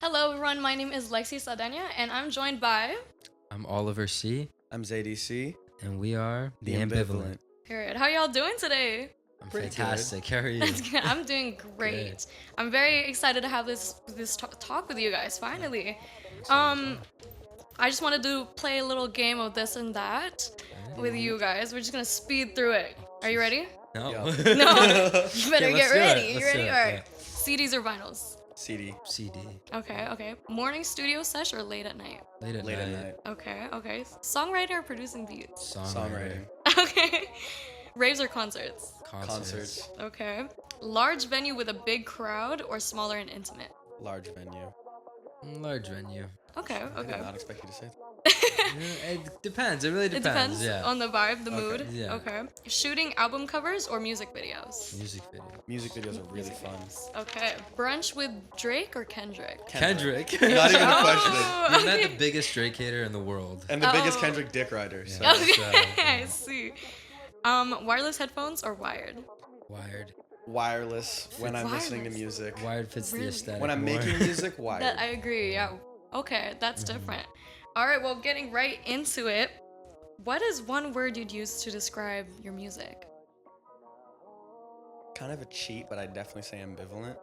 Hello, everyone. My name is Lexi Saldaña, and I'm joined by. I'm Oliver C, I'm ZDC. and we are The Ambivalent. Period. How y'all doing today? I'm Pretty fantastic. How are you? That's good. I'm doing great. Good. I'm very excited to have this talk with you guys. Finally, I just wanted to play a little game of this and that with you guys. We're just gonna speed through it. Are you ready? No. Yeah. No. You Okay, better let's get do it. ready. You Let's ready? do it, All right. yeah. CDs or vinyls? CD. CD. Okay. Morning studio sesh or late at night? Late at Late night. at night. Okay. Songwriter or producing beats? Songwriting. Okay. Raves or concerts? Concerts. Okay. Large venue with a big crowd or smaller and intimate? Large venue. Large venue. Okay. I did not expect you to say that. It depends. It really It depends. depends Yeah. on the vibe, the Okay. mood. Yeah. Okay. Shooting album covers or music videos? Music video. Music videos are really fun. Okay. Brunch with Drake or Kendrick? Kendrick. Not even a Oh, question. You met okay. the biggest Drake hater in the world. And the biggest Oh. Kendrick dick rider. So. Yeah. Okay, I yeah. see. Wireless headphones or wired? Wired. Wireless when I'm listening to Wireless. music. Wired fits Really? the aesthetic. When I'm more. making music, wired. That I agree. Yeah. Okay, that's different. All right. Well, getting right into it. What is one word you'd use to describe your music? Kind of a cheat, but I'd definitely say ambivalent.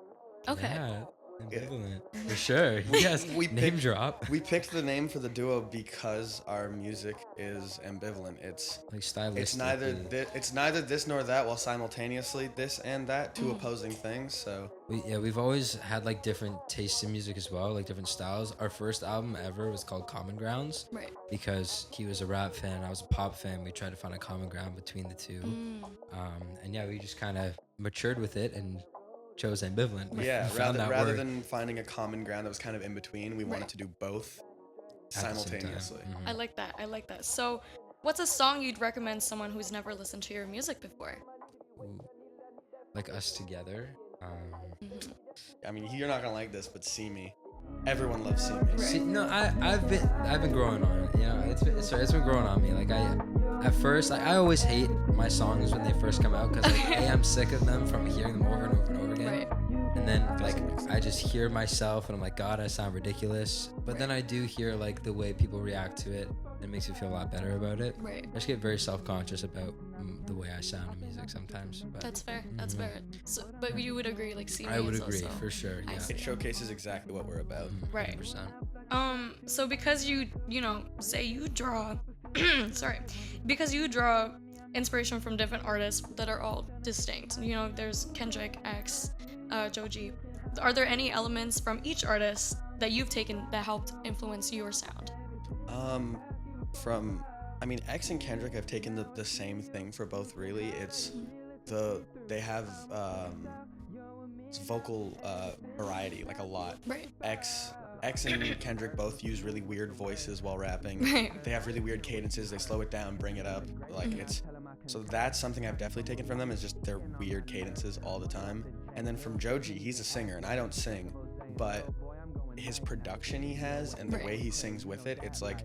Okay. Yeah. Ambivalent. For sure. Yes. we Name picked- drop. We picked the name for the duo because our music is ambivalent. Like stylistic. It's neither this nor that, while simultaneously this and that, two opposing things. So We've always had like different tastes in music as well, like different styles. Our first album ever was called Common Grounds Right. because he was a rap fan, I was a pop fan. We tried to find a common ground between the two. And yeah, we just kind of matured with it and chose ambivalent. We yeah, found that rather word than finding a common ground that was kind of in between, we wanted Right. to do both at the same time. simultaneously. Mhm. I like that. So, what's a song you'd recommend someone who's never listened to your music before? Ooh. Like us together. I mean, you're not gonna like this, but "See Me." Everyone loves "See Me." See, no, I've been growing on it. You know, it's been growing on me. Like at first, I always hate my songs when they first come out because like I'm sick of them from hearing them over and over and over again. Right. And then like I just hear myself and I'm like, God, I sound ridiculous. But then I do hear like the way people react to it, and it makes me feel a lot better about it. Right. I just get very self-conscious about the way I sound in music sometimes. But That's fair. That's fair. So, but you would agree, like, see me I would is agree also- for sure. I Yeah. see. It showcases exactly what we're about. Right. 100%. So because you say you draw, sorry, because you draw inspiration from different artists that are all distinct. You know, there's Kendrick, X, Joji. Are there any elements from each artist that you've taken that helped influence your sound? I mean, X and Kendrick have taken the same thing for both. Really, it's they have it's vocal variety, like a lot. Right. X and Kendrick both use really weird voices while rapping. Right. They have really weird cadences. They slow it down, bring it up. Like so that's something I've definitely taken from them, is just their weird cadences all the time. And then from Joji, he's a singer and I don't sing, but his production he has and the Right. way he sings with it, it's like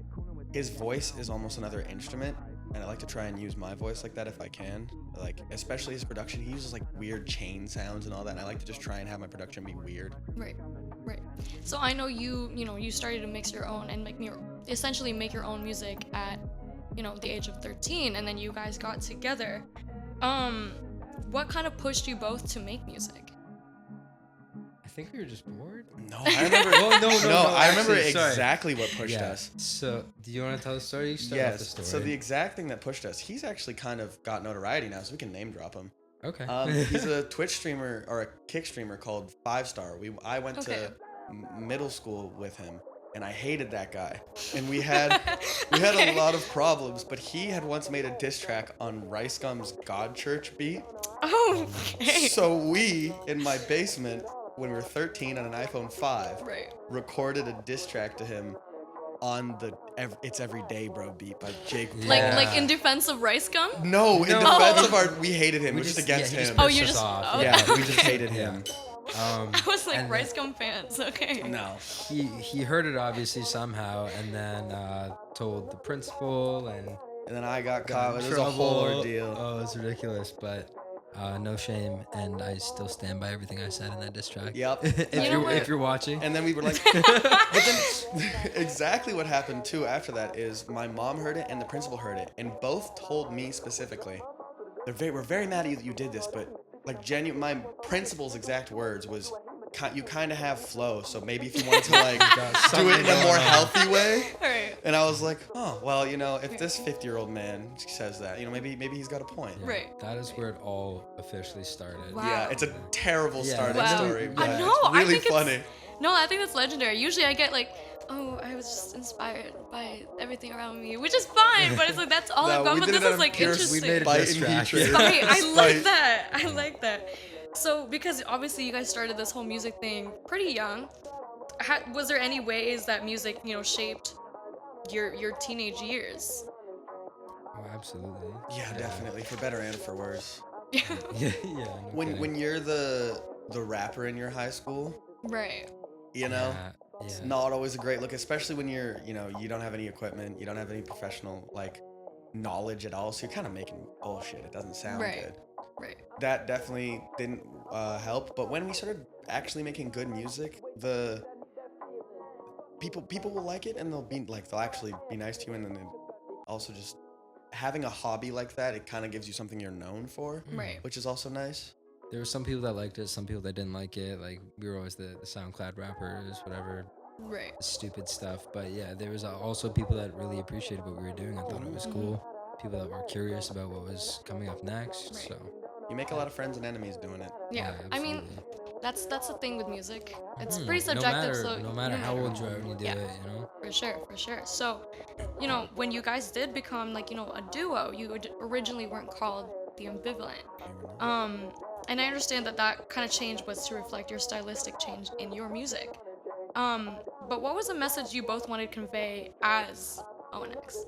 his voice is almost another instrument. And I like to try and use my voice like that if I can. Like, especially his production, he uses like weird chain sounds and all that. And I like to just try and have my production be weird. Right. So I know you started to mix your own and essentially make your own music at, the age of 13, and then you guys got together. What kind of pushed you both to make music? I think we were just bored. No, I remember. I remember actually, sorry. exactly what pushed Yeah. us. So, do you want to tell the story? You start off the Yes. story. So the exact thing that pushed us, he's actually kind of got notoriety now, so we can name drop him. Okay. He's a Twitch streamer or a Kick streamer called 5-Star. I went Okay. to middle school with him, and I hated that guy. And we had Okay. a lot of problems. But he had once made a diss track on Rice Gum's God Church beat. Oh, okay. So we, in my basement, when we were 13 on an iPhone 5, Right. recorded a diss track to him on the It's Every Day Bro beat by Jake Paul. Like in defense of Rice Gum? No, in No. defense Oh. of our, we hated him. We We're just just- against yeah, he just him. Oh, pissed you us just off. okay. Yeah, we just hated him. I was like and Rice Gum fans. Okay. No. he heard it obviously somehow, and then told the principal and And then I got got caught. in It was a whole trouble. ordeal. Oh, it's ridiculous. But No Shame, and I still stand by everything I said in that diss track. Yep. If you're watching. And then we were like, but then exactly what happened too after that is my mom heard it and the principal heard it, and both told me specifically, we're very mad at you that you did this, but like my principal's exact words was, you kind of have flow, so maybe if you wanted to like do it in a more healthy way. Right. And I was like, oh, well, you know, if this 50-year-old man says that, you know, maybe he's got a point. Yeah, Right. That is where it all officially started. Wow. Yeah, it's a terrible starting Wow. story, but I know, it's I really think it's- funny. No, I think that's legendary. Usually I get like, oh, I was just inspired by everything around me, which is fine, but it's like, that's all No, I've got, we but did this it out is of like pure interesting. We made a spite diss and track. hatred. Spite. I like Spite. that. I like that. So, because obviously you guys started this whole music thing pretty young, was there any ways that music, you know, shaped your teenage years? Oh, absolutely. Yeah, definitely, for better and for worse. Yeah, yeah. No kidding. When you're the rapper in your high school, Right. you know, Yeah. it's not always a great look, especially when you're, you know, you don't have any equipment, you don't have any professional like knowledge at all, so you're kind of making bullshit. It doesn't sound Right. good. Right. That definitely didn't help. But when we started actually making good music, the people will like it, and they'll actually be nice to you, and then also just having a hobby like that, it kind of gives you something you're known for, Right. which is also nice. There were some people that liked it, some people that didn't like it. Like, we were always the SoundCloud rappers, whatever, Right. stupid stuff. But yeah, there was also people that really appreciated what we were doing. I thought it was cool. People that were curious about what was coming up next. Right. So You make a lot of friends and enemies doing it. Yeah. I mean, absolutely. that's the thing with music. It's Mhm. pretty subjective. No So matter how old you are when you do Yeah. it, you know. For sure, for sure. So, you know, when you guys did become like, you know, a duo, you originally weren't called the Ambivalent. And I understand that kind of change was to reflect your stylistic change in your music. But what was the message you both wanted to convey as ONX?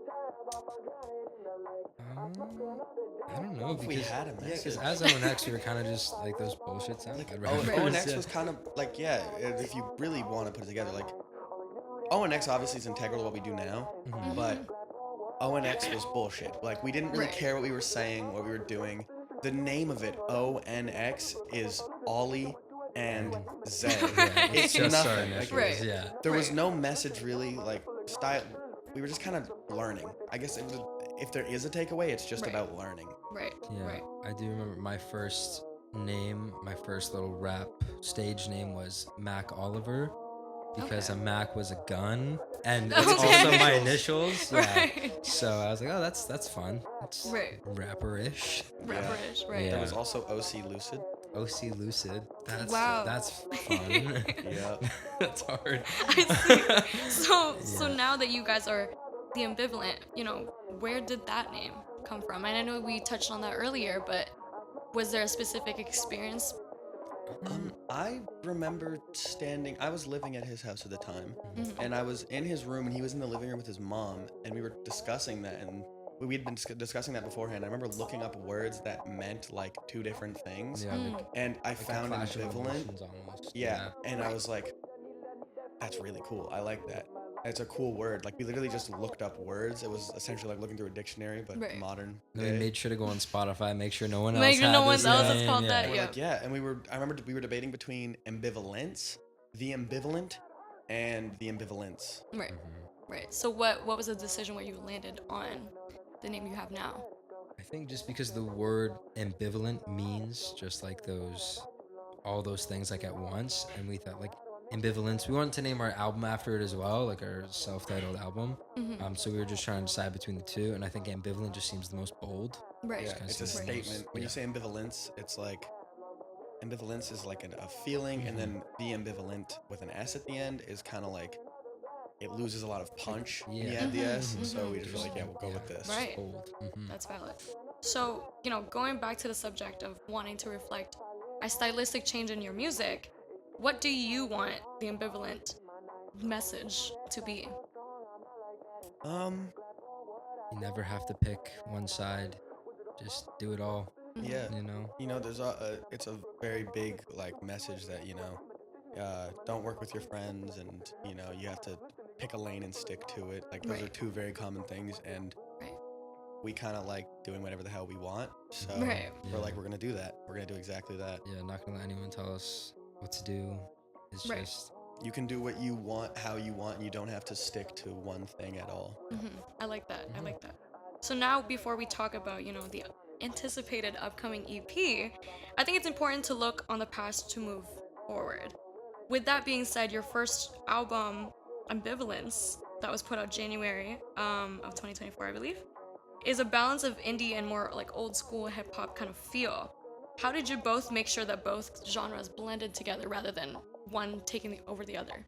I don't know, If we because had a yeah, because message. as ONX we were kind of just like those bullshit sound Like rappers. ONX Yeah. was kind of like, yeah, if you really want to put it together, like ONX obviously is integral to what we do now, Mhm. but ONX was bullshit. Like, we didn't really Right. care what we were saying, what we were doing. The name of it, ONX, is Ollie and Z. Yeah, It's just our nothing. Like, initials, Right. yeah. there was no message really, like style. We were just kind of learning. I guess if there is a takeaway, it's just Right. about learning. Right. Yeah, Right. I do remember my first name, my first little rap stage name was Mac Oliver, because Okay. a Mac was a gun, and Okay. it's also my initials. Yeah. Right. So I was like, oh, that's fun. It's Right. rapper-ish. Rapperish. Right. Yeah. There was also OC Lucid. OC Lucid. That's Wow. That's fun. Yeah. That's hard. I see. So Yeah. now that you guys are the Ambivalent, you know, where did that name come from? And I know we touched on that earlier, but was there a specific experience? I remember I was living at his house at the time, Mhm. and I was in his room, and he was in the living room with his mom, and we were discussing that, and we had been discussing that beforehand. I remember looking up words that meant like two different things, Yeah, like, and I like a found clash of ambivalent. emotions almost. Yeah, and I Right. was like, that's really cool. I like that. It's a cool word. Like, we literally just looked up words. It was essentially like looking through a dictionary, but Right. modern. And we day. made sure to go on Spotify, make sure no one else Make sure had no one this else has name, called yeah. that, We're yeah. like, yeah, and I remember we were debating between ambivalence, the ambivalent, and the ambivalence. Right. Mhm. Right. So what was the decision where you landed on the name you have now? I think just because the word ambivalent means just like all those things like at once, and we thought like ambivalence. We wanted to name our album after it as well, like our self-titled album. Mhm. So we were just trying to decide between the two, and I think ambivalent just seems the most bold. Right. Yeah, kinda it's a seems the statement. most- When you yeah. say ambivalence, it's like ambivalence is like a feeling, and then the ambivalent with an S at the end is kind of like it loses a lot of punch when you Yeah. add the S. Mhm, So we mhm. just were like, yeah, we'll go with this. Right. Bold. Mhm. That's valid. So, you know, going back to the subject of wanting to reflect a stylistic change in your music, what do you want the Ambivalent message to be? You never have to pick one side. Just do it all. Yeah. You know. You know, it's a very big like message that, you know, don't work with your friends, and you know, you have to pick a lane and stick to it. Like, those are Right. two very common things, and Right. we kind of like doing whatever the hell we want. So Right. we're like, we're gonna do that. We're gonna do exactly that. Yeah, not gonna let anyone tell us what to do. It's Right. just You can do what you want, how you want, and you don't have to stick to one thing at all. I like that. I like that. So now, before we talk about, the anticipated upcoming EP, I think it's important to look on the past to move forward. With that being said, your first album, Ambivalence, that was put out January of 2024, I believe, is a balance of indie and more like old school hip hop kind of feel. How did you both make sure that both genres blended together rather than one taking over the other?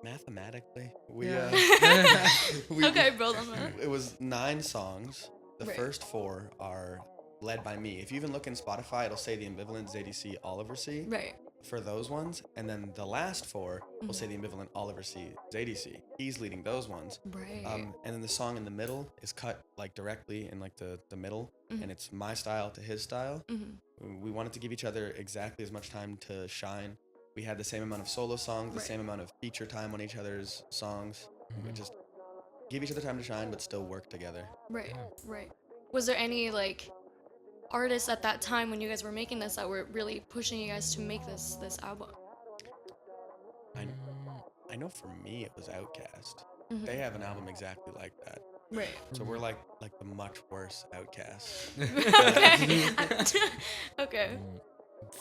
Mathematically, we Okay, build on that. it was 9 songs. The Right. first 4 are led by me. If you even look in Spotify, it'll say the Ambivalent, ZDC, Oliver C. Right. For those ones, and then the last 4 will say the Ambivalent, Oliver C, ZDC. He's leading those ones. Right. And then the song in the middle is cut like directly in like the middle, and it's my style to his style. We wanted to give each other exactly as much time to shine. We had the same amount of solo songs, the Right. same amount of feature time on each other's songs. We just give each other time to shine, but still work together. Right. Right. Was there any like artists at that time when you guys were making this that were really pushing you guys to make this album? I know for me it was Outkast. Mhm. They have an album exactly like that. Right. So we're like the much worse Outkast. Okay. Okay.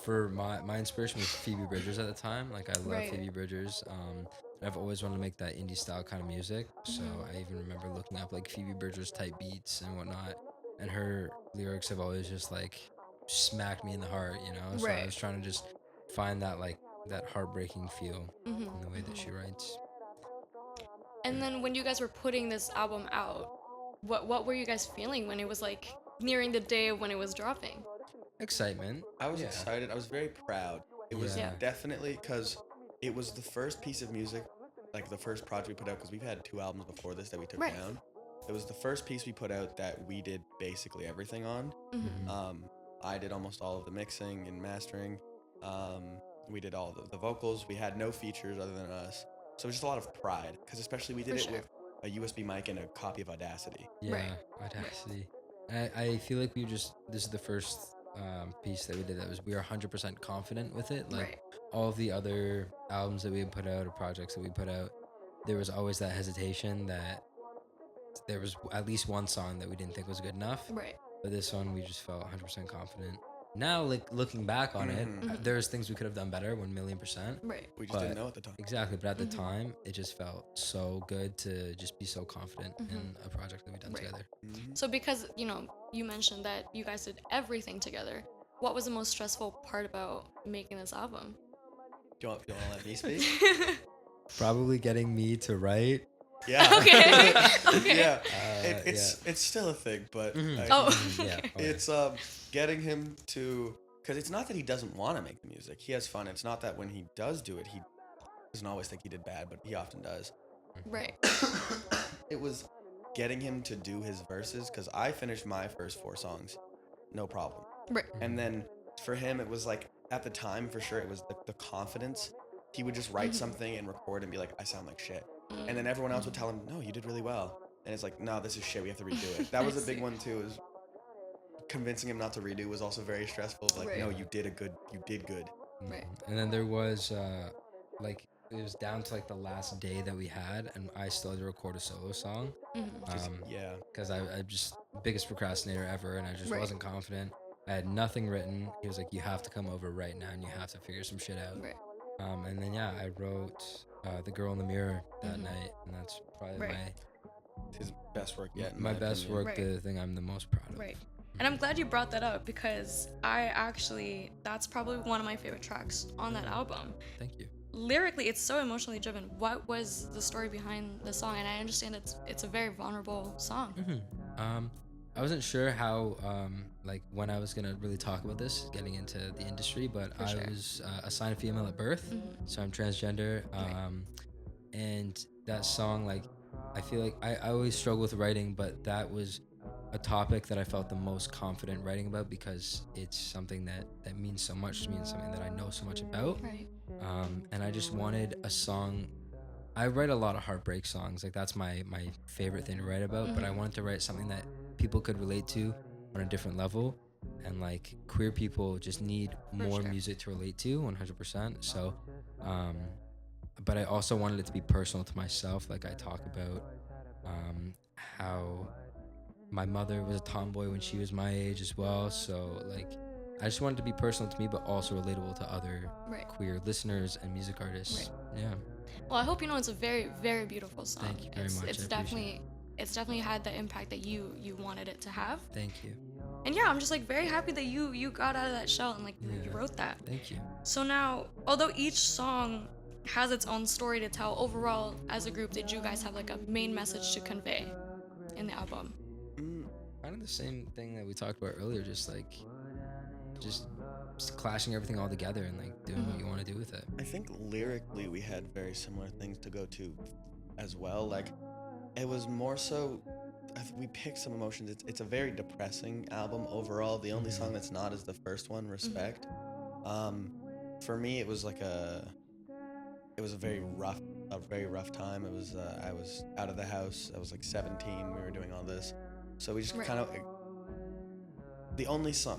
For my inspiration was Phoebe Bridgers at the time. Like I love Right. Phoebe Bridgers. I've always wanted to make that indie style kind of music. So I even remember looking up like Phoebe Bridgers type beats and whatnot. And her lyrics have always just like smacked me in the heart, So I Right. was trying to just find that like that heartbreaking feel Mhm. in the way that she writes. And then when you guys were putting this album out, what were you guys feeling when it was like nearing the day of when it was dropping? Excitement. I was Yeah. excited. I was very proud. It was Yeah. definitely because it was the first piece of music, like the first project we put out, because we've had 2 albums before this that we took Right. down. It was the first piece we put out that we did basically everything on. I did almost all of the mixing and mastering. We did all the vocals. We had no features other than us. So it was just a lot of pride, because especially we did For it sure. with a USB mic and a copy of Audacity. Yeah, Right. Audacity. I feel like this is the first piece that we did that was we are 100% confident with it. Like Right. all of the other albums that we put out or projects that we put out, there was always that hesitation that there was at least one song that we didn't think was good enough. Right. But this one we just felt 100% confident. Now, like looking back on it, there's things we could have done better, 1,000,000%. Right. We just didn't know at the time. Exactly, but at the time, it just felt so good to just be so confident in a project that we done Right. together. So because, you mentioned that you guys did everything together, what was the most stressful part about making this album? Do you want to let me speak? Probably getting me to write. Yeah. Okay. Okay. Yeah. It's still a thing, but Oh. Yeah. Okay. it's getting him to, because it's not that he doesn't want to make the music. He has fun. It's not that when he does do it, he doesn't always think he did bad, but he often does. Right. It was getting him to do his verses, because I finished my first 4 songs, no problem. Right. And then for him, it was like, at the time, for sure, it was the confidence. He would just write something and record and be like, I sound like shit. And then everyone else would tell him, no, you did really well. And it's like, no, this is shit. We have to redo it. That was a big one too, is convincing him not to redo was also very stressful. Like, Right. no, you did good. Right. And then there was like it was down to like the last day that we had, and I still had to record a solo song. Yeah. Because I just biggest procrastinator ever, and I just Right. wasn't confident. I had nothing written. He was like, "You have to come over right now, and you have to figure some shit out." Right. And then I wrote "The Girl in the Mirror" that night, and that's probably Right. It's his best work yet. in my best opinion. work. Right. The thing I'm the most proud of. Right. And I'm glad you brought that up because that's probably one of my favorite tracks on that album. Thank you. Lyrically, it's so emotionally driven. What was the story behind the song? And I understand it's a very vulnerable song. I wasn't sure how like when I was gonna really talk about this, getting into the industry, but For I sure. was assigned a female at birth, so I'm transgender. And that song, like, I feel like I always struggle with writing, but that was a topic that I felt the most confident writing about because it's something that means so much to me and something that I know so much about. Right. And I just wanted a song. I write a lot of heartbreak songs. Like that's my favorite thing to write about. But I wanted to write something that people could relate to on a different level, and like queer people just need more sure. music to relate to 100%. So, but I also wanted it to be personal to myself. Like I talk about how my mother was a tomboy when she was my age as well. So like I just wanted to be personal to me, but also relatable to other Right. queer listeners and music artists. Yeah. Well, I hope you know it's a very, very beautiful song. Thank you very much. It's I appreciate definitely it's definitely had the impact that you wanted it to have. Thank you. And yeah, I'm just like very happy that you got out of that shell and like you Yeah. wrote that. Thank you. So now, although each song has its own story to tell, overall as a group, did you guys have like a main message to convey in the album? Kind of the same thing that we talked about earlier, just clashing everything all together and like doing what you want to do with it. I think lyrically we had very similar things to go to as well. Like it was more so we picked some emotions. It's a very depressing album overall. The only song that's not is the first one, Respect. For me it was like a very rough time. It was I was out of the house. I was like 17. We were doing all this. So we just Right. kind of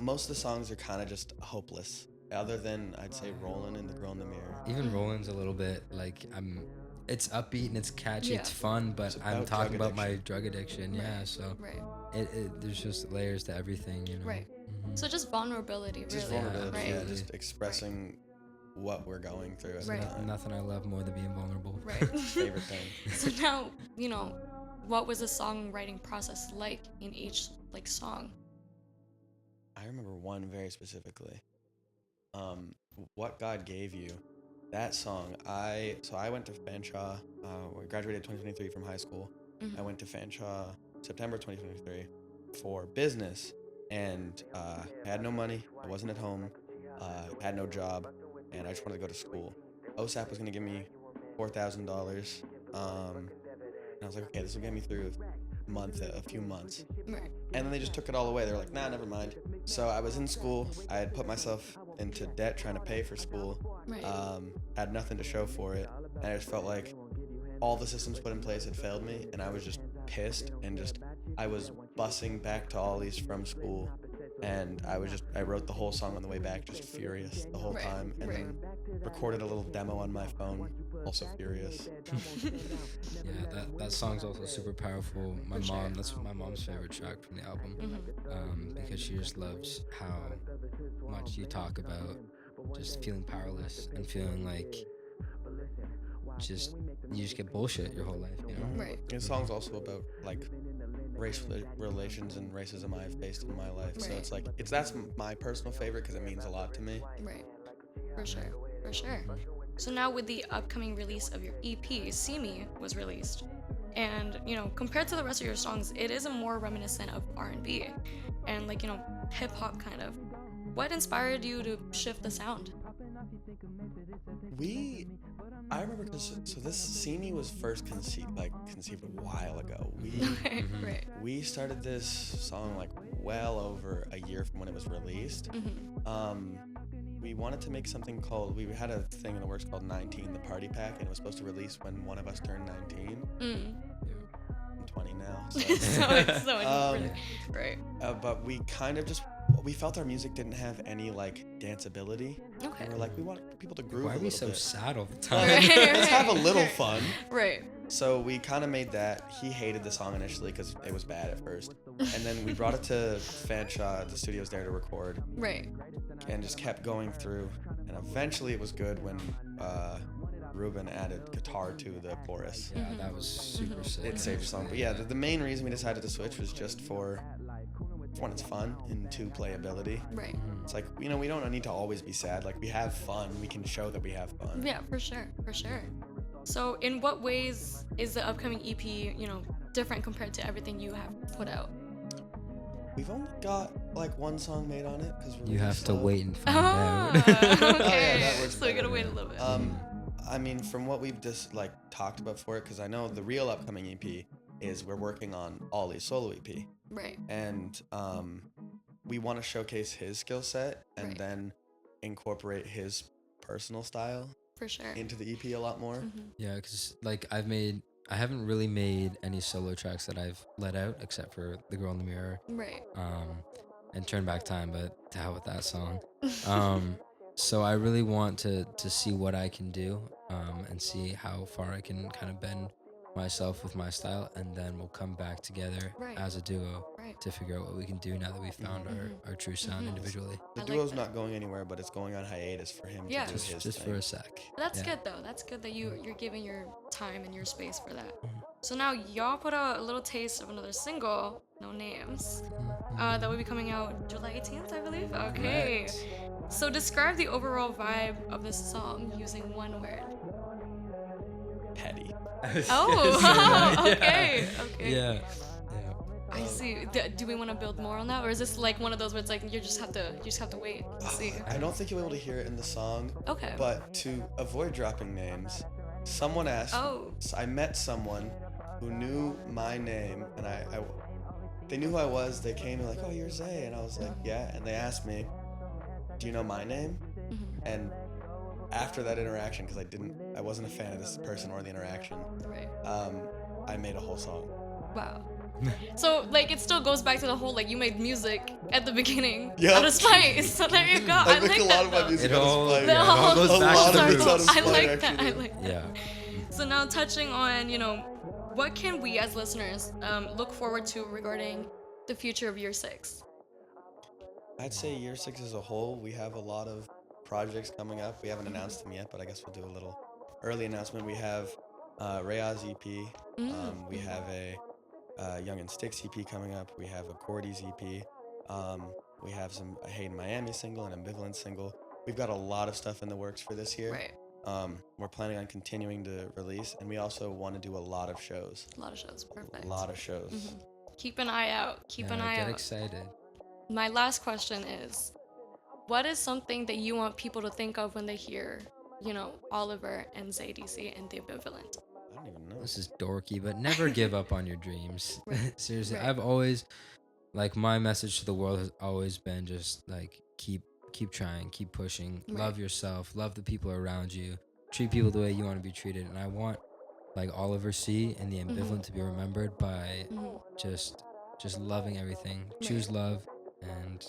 most of the songs are kind of just hopeless. Other than I'd say Rollin' and The Girl in the Mirror. Even Roland's a little bit like it's upbeat and it's catchy, Yeah. it's fun, but It's I'm about talking drug about my drug addiction. Yeah, so Right. there's just layers to everything, you know. Right. So just vulnerability, really. Just vulnerability, Right. yeah, just expressing what we're going through at Right. the time. Nothing I love more than being vulnerable. Right. Favorite thing. So now, what was the songwriting process like in each like song? I remember one very specifically. What God Gave You. That song, I went to Fanshawe. We graduated 2023 from high school. I went to Fanshawe September 2023 for business, and I had no money. I wasn't at home. Had no job, and I just wanted to go to school. OSAP was gonna give me $4,000, and I was like, okay, this will get me through a few months. Right. And then they just took it all away. They were like, nah, never mind. So I was in school. I had put myself into debt trying to pay for school. Right. Had nothing to show for it. And I just felt like all the systems put in place had failed me. And I was just pissed and I was busing back to Ollie's from school. And I wrote the whole song on the way back, just furious the whole Right, time. And then recorded a little demo on my phone, also furious. Yeah, that song's also super powerful. That's my mom's favorite track from the album, because she just loves how much you talk about just feeling powerless and feeling like you just get bullshit your whole life, you know? Right. The song's also about like race relations and racism I've faced in my life. So Right. it's like that's my personal favorite because it means a lot to me. Right. For sure. For sure. So now with the upcoming release of your EP, See Me was released. And, compared to the rest of your songs, it is a more reminiscent of R&B and like, hip hop kind of. What inspired you to shift the sound? I remember because this See Me was first conceived a while ago. Right. We started this song like well over a year from when it was released. We wanted to make something called, we had a thing in the works called 19, the party pack, and it was supposed to release when one of us turned 19. I'm 20 now. Right. But we kind of we felt our music didn't have any like danceability. Okay. And we're like, we want people to groove Why a are we little so bit. sad all the time? Let's have a little fun. Right. So we kind of made that. He hated the song initially because it was bad at first. And then we brought it to Fanshawe, the studios there to record. Right. And just kept going through. And eventually it was good when Ruben added guitar to the chorus. Yeah, that was super sick. It saved the song. But yeah, the main reason we decided to switch was just for one, it's fun, and two, playability. Right. It's like, we don't need to always be sad. Like, we have fun. We can show that we have fun. Yeah, for sure. For sure. So in what ways is the upcoming EP, different compared to everything you have put out? We've only got like one song made on it because You have to wait and find Ah, out. okay. that works So we gotta better. wait a little bit. I mean, from what we've just like talked about for it, because I know the real upcoming EP is we're working on Ollie's solo EP. Right. And we want to showcase his skill set and Right. then incorporate his personal style For sure. into the EP a lot more. Yeah, because like I haven't really made any solo tracks that I've let out except for The Girl in the Mirror, Right. and Turn Back Time, but to hell with that song. So I really want to see what I can do, and see how far I can kind of bend myself with my style, and then we'll come back together Right. as a duo Right. to figure out what we can do now that we've found our true sound individually. The I like duo's that. not going anywhere, but it's going on hiatus for him Yeah. to do his Just thing. for a sec. That's Yeah. good though. That's good that you're giving your time and your space for that. So now y'all put out a little taste of another single, No Names, that will be coming out July 18th, I believe. Okay. Correct. So describe the overall vibe of this song using one word. Petty. Oh, okay, okay. Yeah. I see. Do we want to build more on that, or is this like one of those where it's like you just have to wait and see? I don't think you'll be able to hear it in the song, Okay. but to avoid dropping names, someone asked. Oh. I met someone who knew my name, and they knew who I was. They came and like, "Oh, you're Zay," and I was like, "Yeah." And they asked me, "Do you know my name?" And after that interaction, because I wasn't a fan of this person or the interaction, Right. I made a whole song. Wow. So like it still goes back to the whole like you made music at the beginning Yep. out of spite. So there you go. I make like a that lot of my though. music It out of all- spite. The Yeah, it all whole goes A back lot to of the it's out of roots. I spite, like that. actually. I like that. Yeah. So now touching on, what can we as listeners look forward to regarding the future of year 6? I'd say year 6 as a whole, we have a lot of projects coming up. We haven't announced them yet, but I guess we'll do a little early announcement. We have Rayaz EP. We have a Young and Sticks EP coming up. We have a Cordy's EP. We have a Hey in Miami single, an Ambivalent single. We've got a lot of stuff in the works for this year. Right. We're planning on continuing to release, and we also want to do a lot of shows. A lot of shows. Perfect. A lot of shows. Keep an eye out. Keep an eye Get out. excited. My last question is, what is something that you want people to think of when they hear, Oliver and Zay DC and the Ambivalent? I don't even know. This is dorky, but never give up on your dreams. Right. Seriously, Right. I've always, like, my message to the world has always been just like keep trying, keep pushing, Right. love yourself, love the people around you, treat people the way you want to be treated. And I want like Oliver C and the Ambivalent to be remembered by just loving everything. Choose love and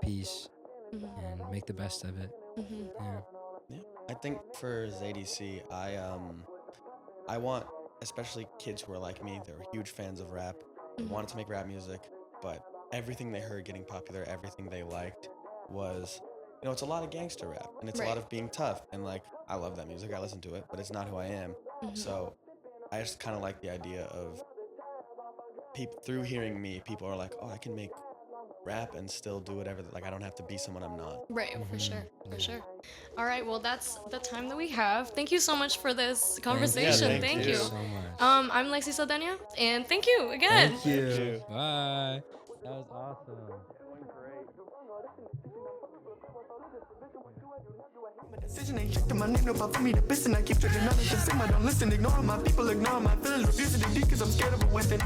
peace and make the best of it. Yeah. I think for ZDC, I want, especially kids who are like me, they're huge fans of rap, they wanted to make rap music, but everything they heard getting popular, everything they liked was, it's a lot of gangster rap, and it's a lot Right. of being tough, and like, I love that music, I listen to it, but it's not who I am. So I just kind of like the idea of through hearing me, people are like, oh, I can make rap and still do whatever, like I don't have to be someone I'm not. Right, for sure. All right, well, that's the time that we have. Thank you so much for this conversation. thank Thank you. you. So much. I'm Lexi Saldaña, and thank you again. Thank you. you. Bye. That was awesome. Decision ain't checked my name, no pop for me to piss, and I keep treading on it. The same, I don't listen, ignore my people, ignore my feelings, refusing to D, cause I'm scared of a weapon.